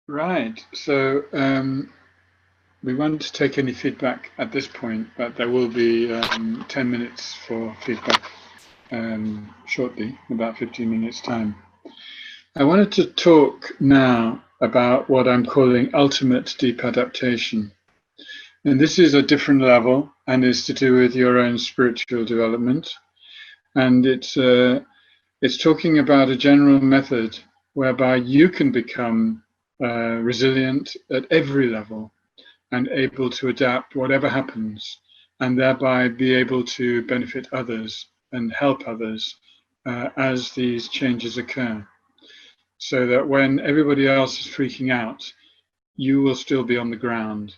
Right. So we won't take any feedback at this point, but there will be 10 minutes for feedback shortly, about 15 minutes time. I wanted to talk now about what I'm calling ultimate deep adaptation. And this is a different level and is to do with your own spiritual development. And it's talking about a general method whereby you can become resilient at every level and able to adapt whatever happens, and thereby be able to benefit others and help others as these changes occur. So that when everybody else is freaking out, you will still be on the ground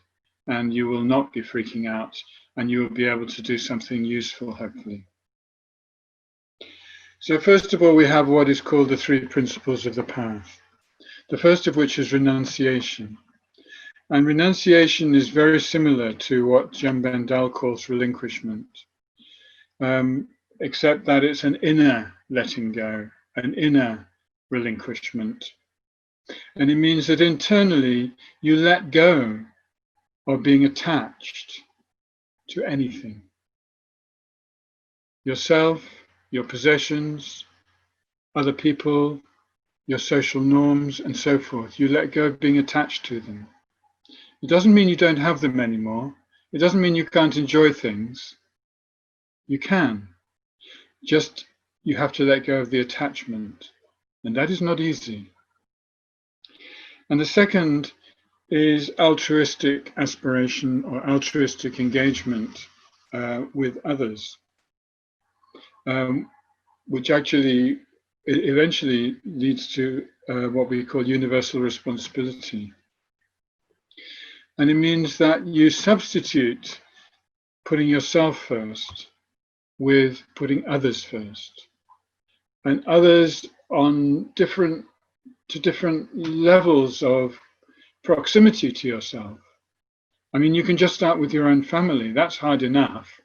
and you will not be freaking out, and you will be able to do something useful, hopefully. So first of all, we have what is called the three principles of the path. The first of which is renunciation. And renunciation is very similar to what Jem Bendel calls relinquishment, except that it's an inner letting go, an inner relinquishment. And it means that internally you let go of being attached to anything. Yourself, your possessions, other people, your social norms, and so forth. You let go of being attached to them. It doesn't mean you don't have them anymore. It doesn't mean you can't enjoy things. You can. Just you have to let go of the attachment. And that is not easy. And the second is altruistic aspiration or altruistic engagement with others, which actually eventually leads to what we call universal responsibility. And it means that you substitute putting yourself first with putting others first, and others on different levels of proximity to yourself. I mean, you can just start with your own family. That's hard enough,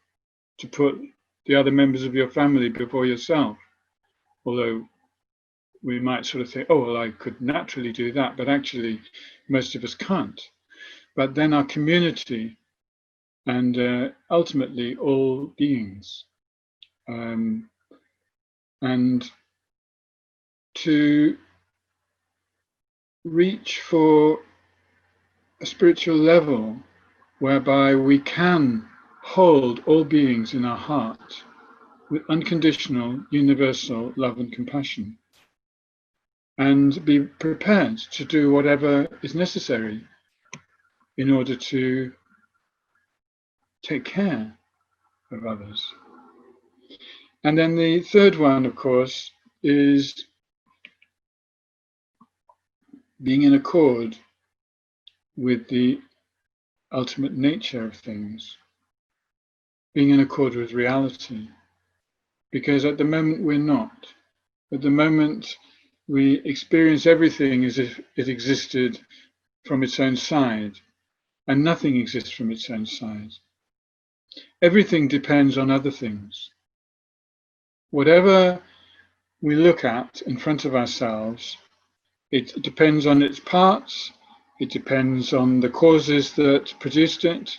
to put the other members of your family before yourself. Although we might sort of think, oh, well, I could naturally do that, but actually most of us can't. But then our community and ultimately all beings. And to reach for a spiritual level whereby we can hold all beings in our heart with unconditional, universal love and compassion, and be prepared to do whatever is necessary in order to take care of others. And then the third one, of course, is being in accord with the ultimate nature of things, being in accord with reality. Because at the moment we're not. At the moment we experience everything as if it existed from its own side, and nothing exists from its own side. Everything depends on other things. Whatever we look at in front of ourselves, it depends on its parts, it depends on the causes that produced it,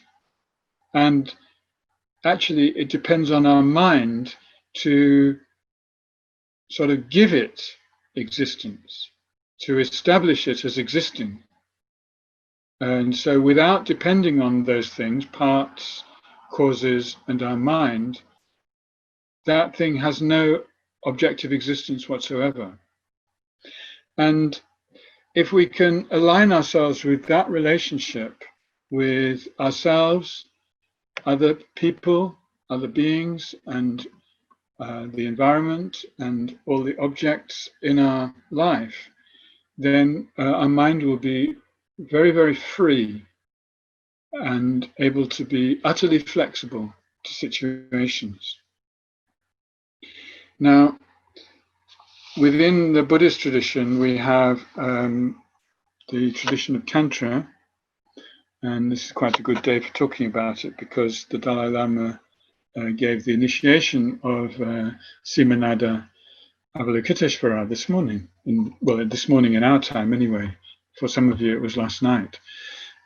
and actually it depends on our mind to sort of give it existence, to establish it as existing. And so without depending on those things, parts, causes, and our mind, that thing has no objective existence whatsoever. And if we can align ourselves with that relationship with ourselves, other people, other beings, and the environment, and all the objects in our life, then our mind will be very, very free and able to be utterly flexible to situations. Now, within the Buddhist tradition, we have the tradition of Tantra, and this is quite a good day for talking about it because the Dalai Lama gave the initiation of Simanada Avalokiteshvara this morning, this morning in our time anyway, For some of you, it was last night.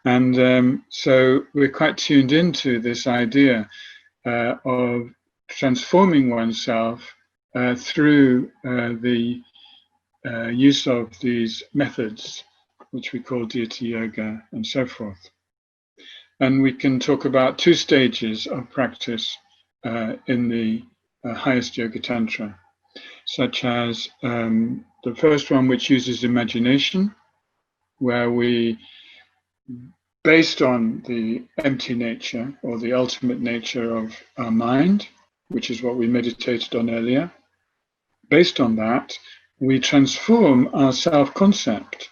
And so we're quite tuned into this idea of transforming oneself through the use of these methods, which we call deity yoga and so forth. And we can talk about two stages of practice in the highest Yoga Tantra, such as the first one, which uses imagination, where we, based on the empty nature or the ultimate nature of our mind, which is what we meditated on earlier, based on that, we transform our self-concept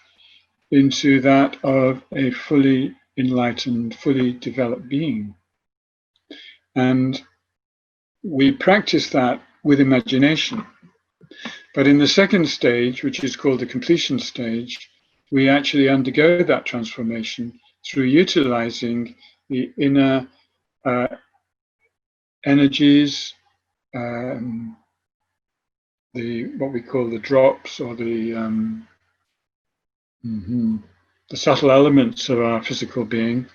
into that of a fully enlightened, fully developed being. And we practice that with imagination. But in the second stage, which is called the completion stage, we actually undergo that transformation through utilizing the inner energies, what we call the drops, or the subtle elements of our physical being,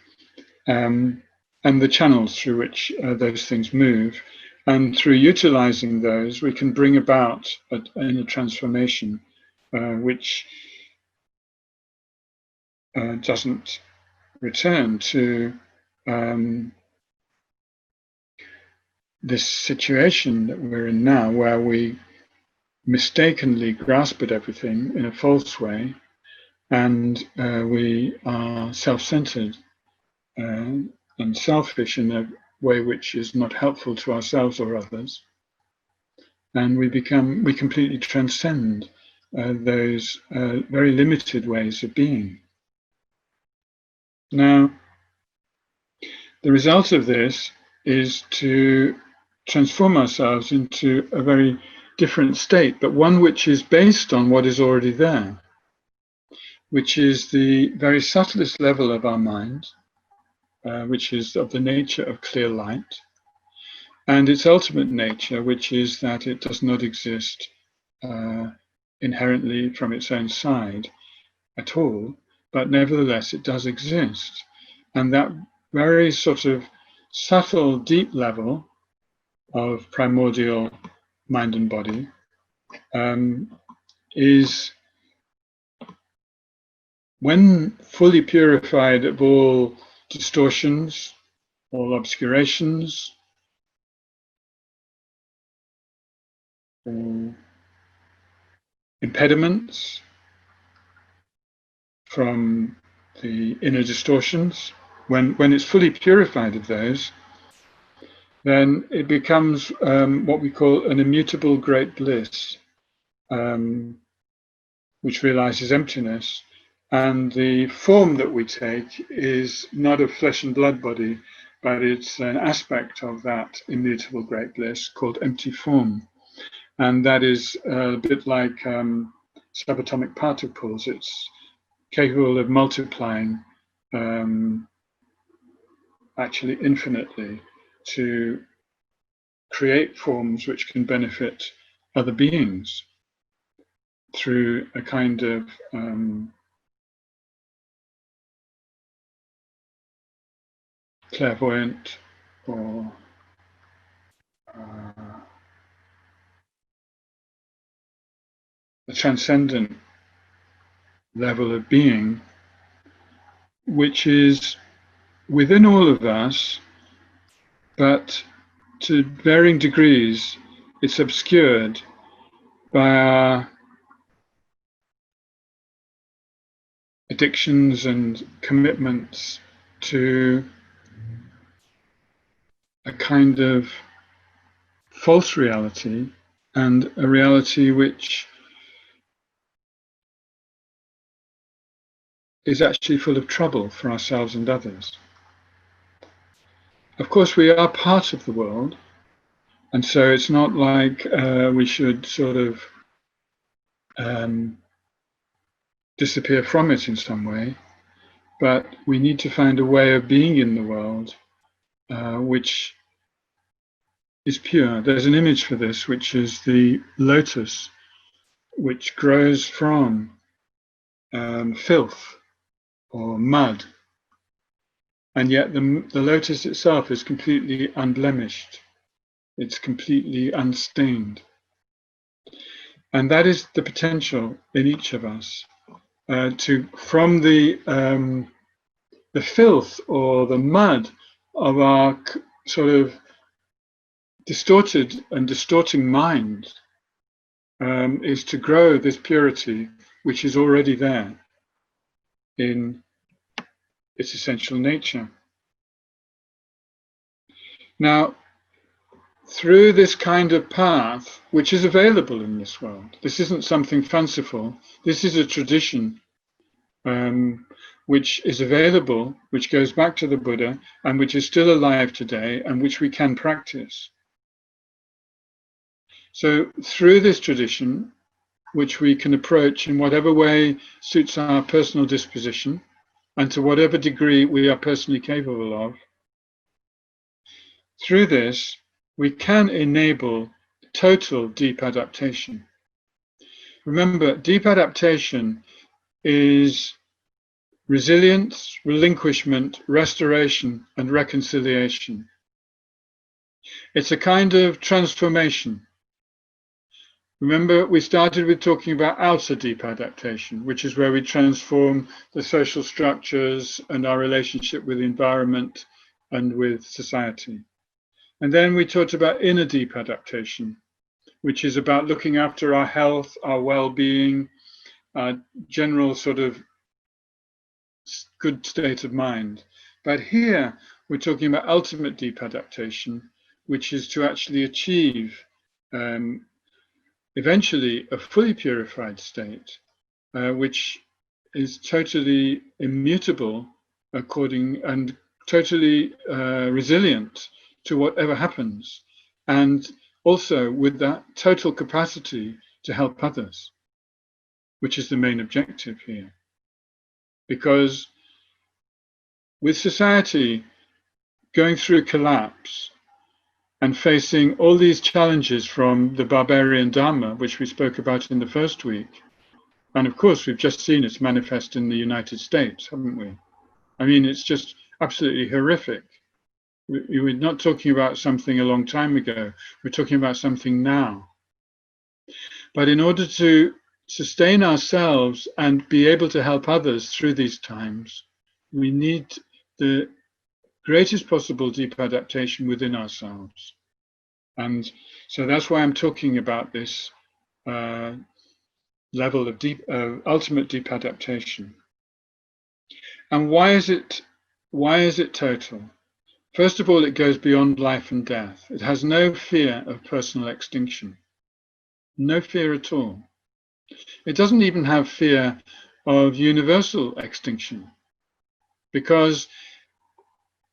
and the channels through which those things move. And through utilizing those, we can bring about a transformation which doesn't return to this situation that we're in now, where we mistakenly grasp at everything in a false way, and we are self-centered and selfish in a way which is not helpful to ourselves or others. And we completely transcend those very limited ways of being. Now, the result of this is to transform ourselves into a very different state, but one which is based on what is already there, which is the very subtlest level of our mind, which is of the nature of clear light, and its ultimate nature, which is that it does not exist inherently from its own side at all, but nevertheless it does exist. And that very sort of subtle, deep level of primordial mind and body is, when fully purified of all distortions, all obscurations, all impediments from the inner distortions, when it's fully purified of those, then it becomes what we call an immutable great bliss, which realizes emptiness. And the form that we take is not a flesh and blood body, but it's an aspect of that immutable great bliss called empty form. And that is a bit like subatomic particles. It's capable of multiplying actually infinitely to create forms which can benefit other beings through a kind of clairvoyant or a transcendent level of being, which is within all of us, but to varying degrees it's obscured by our addictions and commitments to a kind of false reality, and a reality which is actually full of trouble for ourselves and others. Of course, we are part of the world, and so it's not like we should sort of disappear from it in some way, but we need to find a way of being in the world which is pure. There's an image for this, which is the lotus, which grows from filth, or mud. And yet the lotus itself is completely unblemished. It's completely unstained. And that is the potential in each of us from the filth or the mud of our sort of distorted and distorting mind is to grow this purity which is already there in its essential nature. Now, through this kind of path, which is available in this world, this isn't something fanciful, this is a tradition which is available, which goes back to the Buddha, and which is still alive today, and which we can practice. So through this tradition, which we can approach in whatever way suits our personal disposition, and to whatever degree we are personally capable of, through this, we can enable total deep adaptation. Remember, deep adaptation is resilience, relinquishment, restoration, and reconciliation. It's a kind of transformation. Remember, we started with talking about outer deep adaptation, which is where we transform the social structures and our relationship with the environment and with society. And then we talked about inner deep adaptation, which is about looking after our health, our well-being, our general sort of good state of mind. But here we're talking about ultimate deep adaptation, which is to actually achieve eventually a fully purified state, which is totally immutable and totally resilient to whatever happens, and also with that total capacity to help others, which is the main objective here. Because with society going through collapse and facing all these challenges from the barbarian Dharma, which we spoke about in the first week, and of course we've just seen it manifest in the United States, haven't we? I mean, it's just absolutely horrific. We're not talking about something a long time ago, we're talking about something now. But in order to sustain ourselves and be able to help others through these times, we need the greatest possible deep adaptation within ourselves. And so that's why I'm talking about this level of ultimate deep adaptation. And why is it total? First of all, it goes beyond life and death. It has no fear of personal extinction. No fear at all. It doesn't even have fear of universal extinction, because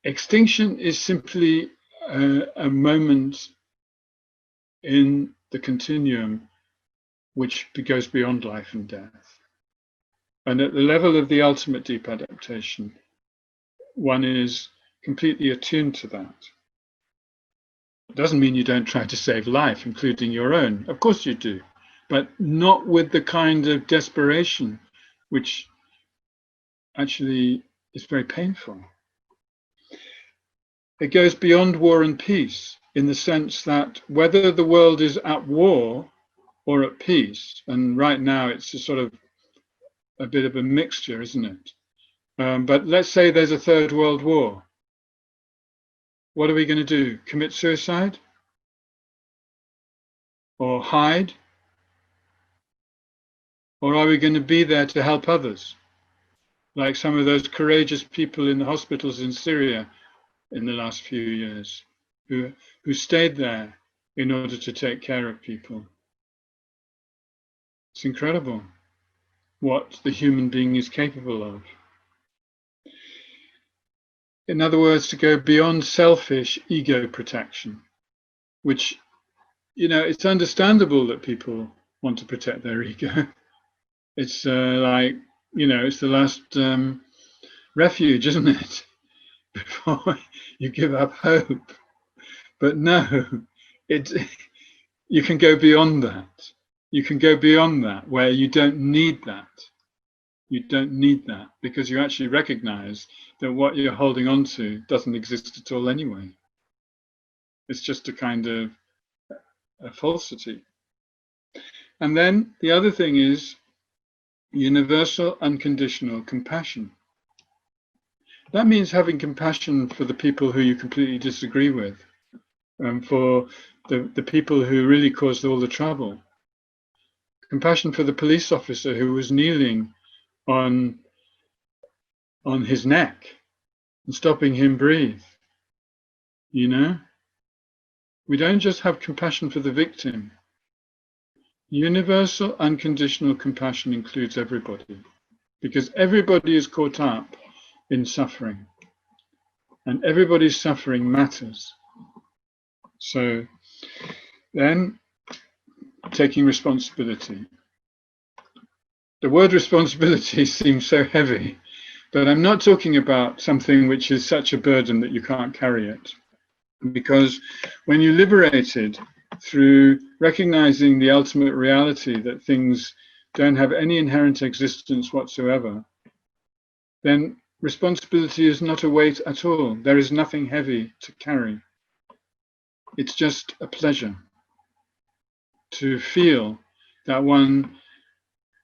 extinction is simply a moment in the continuum which goes beyond life and death. And at the level of the ultimate deep adaptation, one is completely attuned to that. It doesn't mean you don't try to save life, including your own. Of course you do, but not with the kind of desperation which actually is very painful. It goes beyond war and peace in the sense that whether the world is at war or at peace, and right now it's a sort of a bit of a mixture, isn't it? But let's say there's a third world war. What are we going to do? Commit suicide? Or hide? Or are we going to be there to help others? Like some of those courageous people in the hospitals in Syria in the last few years who stayed there in order to take care of people. It's incredible what the human being is capable of. In other words, to go beyond selfish ego protection, which, you know, it's understandable that people want to protect their ego. It's like, you know, it's the last refuge, isn't it? Before you give up hope. But no, you can go beyond that. You can go beyond that, where you don't need that. You don't need that, because you actually recognize that what you're holding on to doesn't exist at all anyway. It's just a kind of a falsity. And then the other thing is universal unconditional compassion. That means having compassion for the people who you completely disagree with, and for the people who really caused all the trouble. Compassion for the police officer who was kneeling on his neck and stopping him breathe. You know? We don't just have compassion for the victim. Universal unconditional compassion includes everybody, because everybody is caught up in suffering, and everybody's suffering matters. So then, taking responsibility. The word responsibility seems so heavy, but I'm not talking about something which is such a burden that you can't carry it. Because when you're liberated through recognizing the ultimate reality that things don't have any inherent existence whatsoever, then responsibility is not a weight at all. There is nothing heavy to carry. It's just a pleasure to feel that one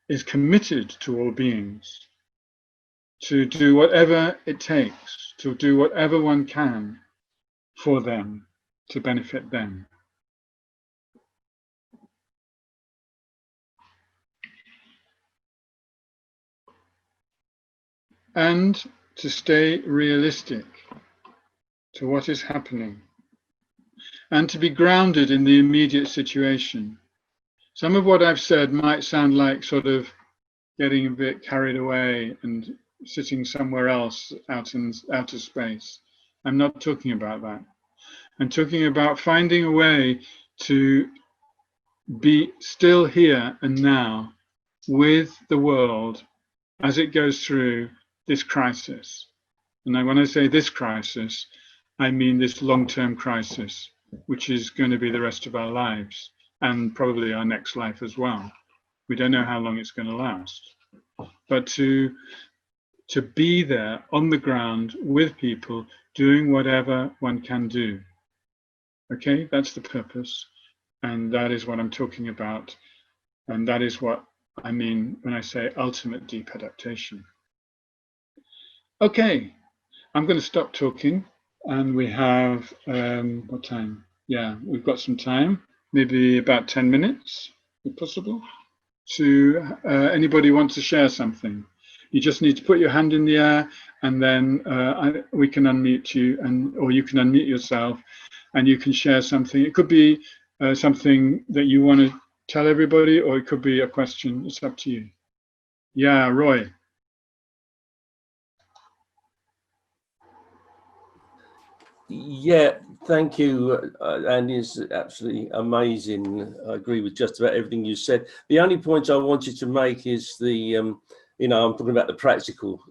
is committed to all beings, to do whatever it takes, to do whatever one can for them, to benefit them. And to stay realistic to what is happening, and to be grounded in the immediate situation. Some of what I've said might sound like sort of getting a bit carried away and sitting somewhere else out in outer space. I'm not talking about that. I'm talking about finding a way to be still here and now with the world as it goes through this crisis. And when I say this crisis, I mean this long-term crisis, which is going to be the rest of our lives and probably our next life as well. We don't know how long it's going to last. But to be there on the ground with people, doing whatever one can do. Okay, that's the purpose. And that is what I'm talking about. And that is what I mean when I say ultimate deep adaptation. Okay, I'm going to stop talking. And we have, what time? Yeah, we've got some time, maybe about 10 minutes, if possible. To anybody want to share something? You just need to put your hand in the air, and then we can unmute you, or you can unmute yourself, and you can share something. It could be something that you want to tell everybody, or it could be a question. It's up to you. Yeah, Roy. Yeah, thank you, Andy. It's absolutely amazing. I agree with just about everything you said. The only point I wanted to make is the, you know, I'm talking about the practical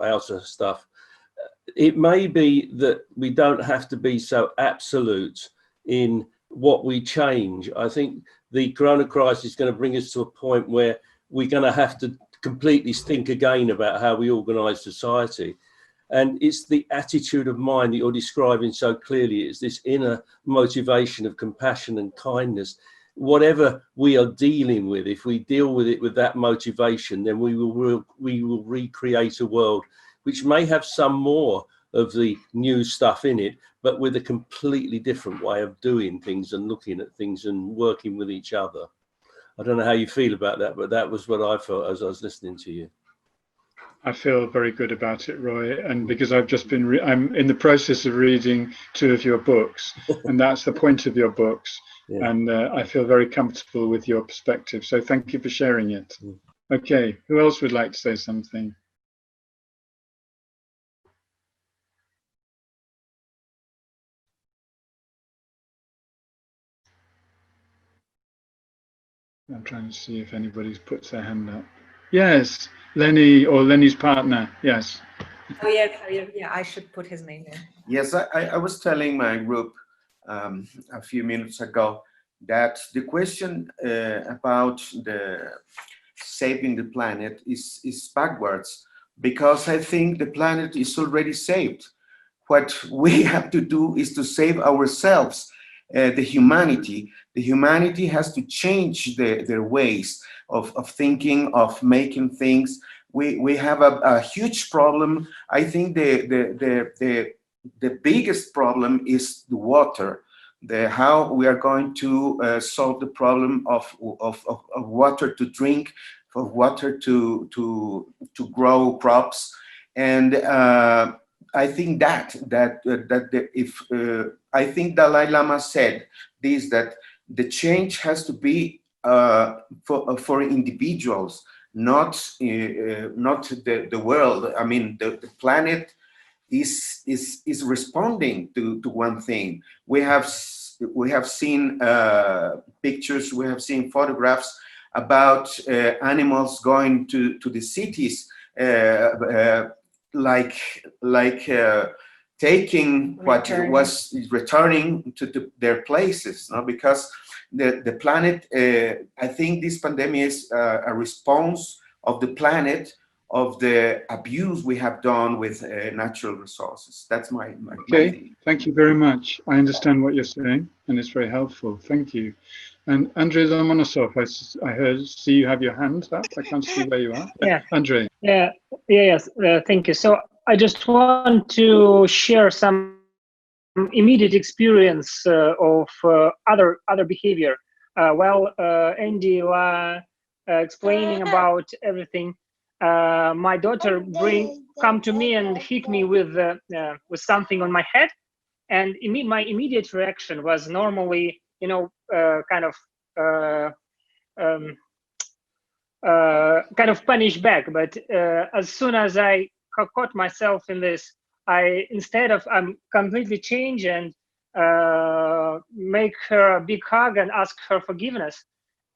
outer stuff. It may be that we don't have to be so absolute in what we change. I think the corona crisis is going to bring us to a point where we're going to have to completely think again about how we organise society. And it's the attitude of mind that you're describing so clearly. It's this inner motivation of compassion and kindness. Whatever we are dealing with, if we deal with it with that motivation, then we will recreate a world which may have some more of the new stuff in it, but with a completely different way of doing things and looking at things and working with each other. I don't know how you feel about that, but that was what I felt as I was listening to you. I feel very good about it, Roy, and because I've just been, I'm in the process of reading 2 of your books, and that's the point of your books, yeah. And I feel very comfortable with your perspective, so thank you for sharing it. Okay, who else would like to say something? I'm trying to see if anybody's puts their hand up. Yes, Lenny, or Lenny's partner, yes. Oh yeah, I should put his name in. Yes, I was telling my group a few minutes ago that the question about saving the planet is backwards, because I think the planet is already saved. What we have to do is to save ourselves, the humanity. The humanity has to change their ways of thinking, of making things. We have a huge problem. I think the biggest problem is the water. How we are going to solve the problem of water to drink, of water to grow crops, and I think I think Dalai Lama said this, that the change has to be for individuals, not the world. I mean, the planet is responding to one thing. We have seen pictures, we have seen photographs about animals going to the cities, taking what was returning to their places, no? Because the planet, I think this pandemic is a response of the planet, of the abuse we have done with natural resources. That's my Okay, thing. thank you very much. I understand what you're saying, and it's very helpful. Thank you. And Andrei Lomonosov, I see you have your hand up. I can't see where you are. Yeah. Andrei. Yes. Thank you. So I just want to share some immediate experience of other behavior. While Andy was explaining about everything, my daughter come to me and hit me with something on my head, and my immediate reaction was normally, kind of punish back. But as soon as I caught myself in this, instead of completely change and make her a big hug and ask her forgiveness,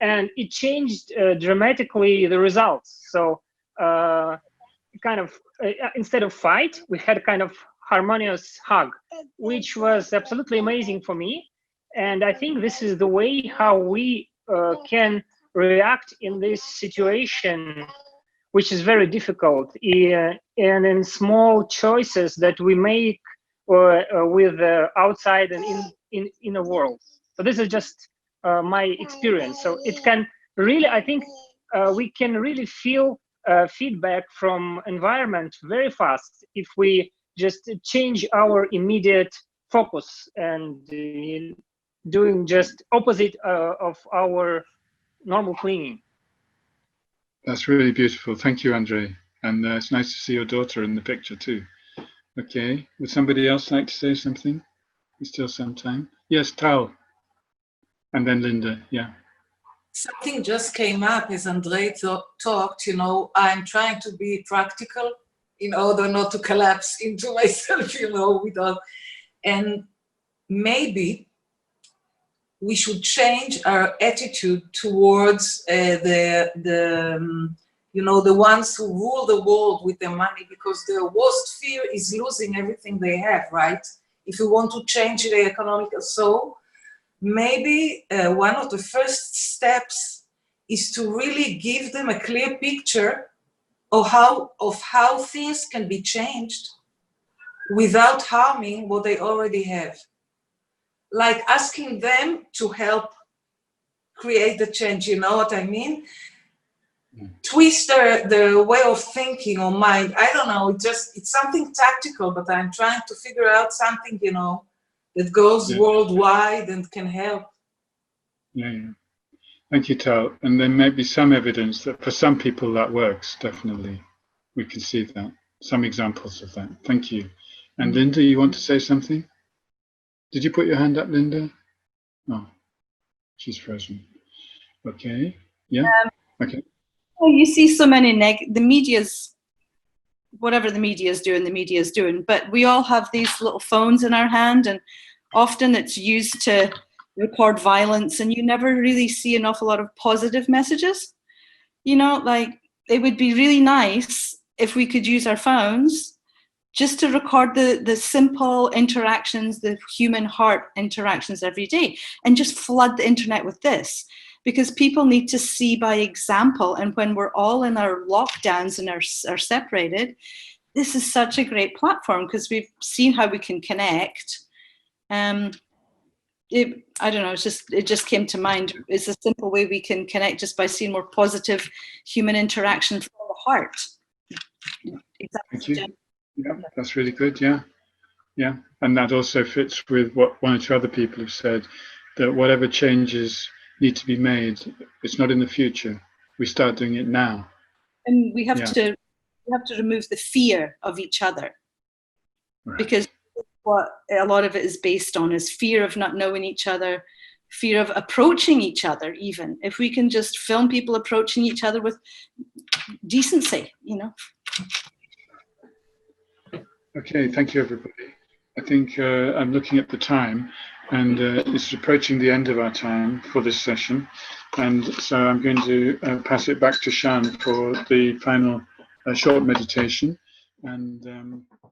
and it changed dramatically the results. So instead of fight, we had kind of harmonious hug, which was absolutely amazing for me. And I think this is the way how we can react in this situation, which is very difficult, and in small choices that we make with outside and in the world. So this is just my experience. So it can really, I think we can really feel feedback from environment very fast if we just change our immediate focus and doing just opposite of our normal cleaning. That's really beautiful. Thank you, Andrei. And it's nice to see your daughter in the picture too. Okay, would somebody else like to say something? There's still some time. Yes, Tal. And then Linda, yeah. Something just came up as Andrei talked, I'm trying to be practical in order not to collapse into myself, and maybe we should change our attitude towards the ones who rule the world with their money, because their worst fear is losing everything they have, right? If you want to change the economic, so maybe one of the first steps is to really give them a clear picture of how things can be changed without harming what they already have. Like asking them to help create the change, you know what I mean? Twist the way of thinking or mind. I don't know, it's something tactical, but I'm trying to figure out something, that goes worldwide and can help. Yeah. Thank you, Tal. And there may be some evidence that for some people that works, definitely. We can see that. Some examples of that. Thank you. And Linda, you want to say something? Did you put your hand up, Linda? Oh, she's frozen. Okay. Yeah. Okay. Well, you see so many the media's, whatever the media is doing, but we all have these little phones in our hand, and often it's used to record violence, and you never really see an awful lot of positive messages. Like, it would be really nice if we could use our phones just to record the simple interactions, the human heart interactions every day, and just flood the internet with this. because people need to see by example. And when we're all in our lockdowns and are separated, this is such a great platform because we've seen how we can connect. I don't know, it just came to mind. It's a simple way we can connect just by seeing more positive human interaction from the heart. Thank you. Yeah, that's really good. Yeah. Yeah. And that also fits with what one or two other people have said, that whatever changes need to be made, it's not in the future. We start doing it now. And we have to remove the fear of each other. Right. Because what a lot of it is based on is fear of not knowing each other, fear of approaching each other. Even if we can just film people approaching each other with decency, you know. Okay, thank you, everybody. I think I'm looking at the time, and it's approaching the end of our time for this session. And so I'm going to pass it back to Shan for the final short meditation. And